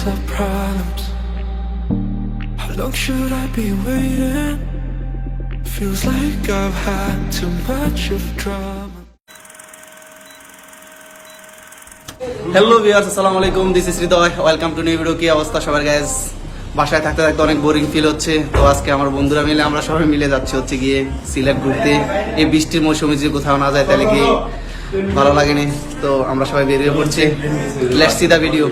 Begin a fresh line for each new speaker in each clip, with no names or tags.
up problems. How long should I be waiting? Feels like I've had too much of drama.
Hello viewers, আসসালামু আলাইকুম। This is Hridoy. Welcome to new video. কি অবস্থা সবার guys? বাসায় থাকতে থাকতে অনেক বোরিং ফিল হচ্ছে, তো আজকে আমার বন্ধুরা মিলে আমরা সবাই মিলে যাচ্ছি হচ্ছে গিয়ে সিলেট ঘুরতে। এই বৃষ্টির মৌসুমে যদি কোথাও না যায় তাহলে কি ভালো লাগেনি, তো আমরা সবাই বেরিয়ে পড়ছি। Let's see the video.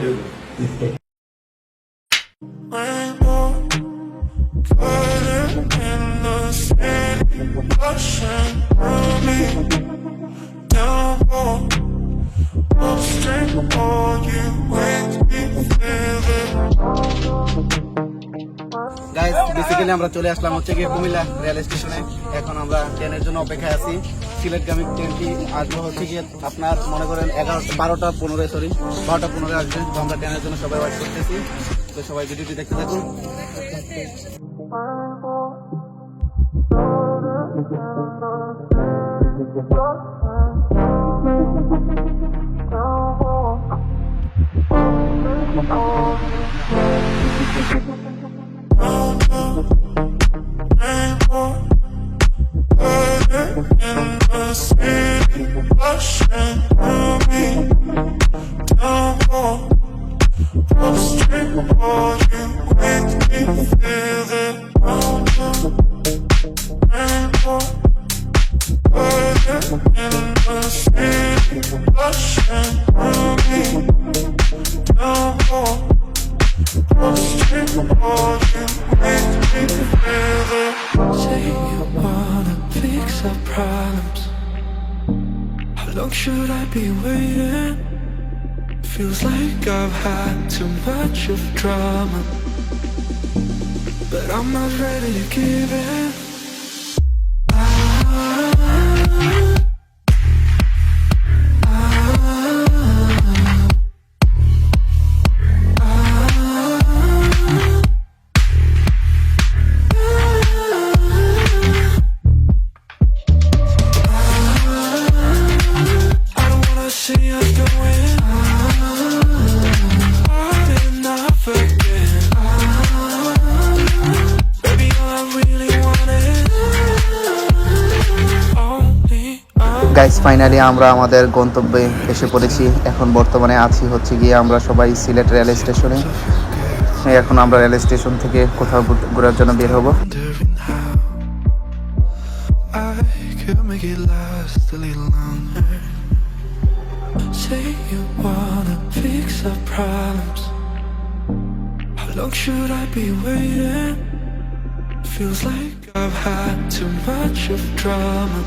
Guys, basically আমরা চলে আসলাম হচ্ছে গিয়ে কুমিল্লা রেল স্টেশনে। এখন আমরা ট্রেনের জন্য অপেক্ষায় আছি। সিলেটগামী ট্রেনটি আসবে হচ্ছে গিয়ে আপনার মনে করেন 12টা 15 আসবে। তো আমরা ট্রেনের জন্য সবাই ওয়েট করতেছি, তো সবাই ভিডিওটি দেখতে থাকুন।
Say you wanna fix up problems. How long should I be waiting? Feels like I've had too much of drama, but I'm not ready to give in.
Guys, finally আমরা আমাদের গন্তব্যে এসে পড়েছি। এখন বর্তমানে আছি হচ্ছে গিয়ে আমরা সবাই সিলেট রেল স্টেশনে। এখন আমরা রেল স্টেশন থেকে কোথাও ঘোরার জন্য বের হব।
Say you wanna fix up problems. How long should I be waiting? Feels like I've had too much of drama.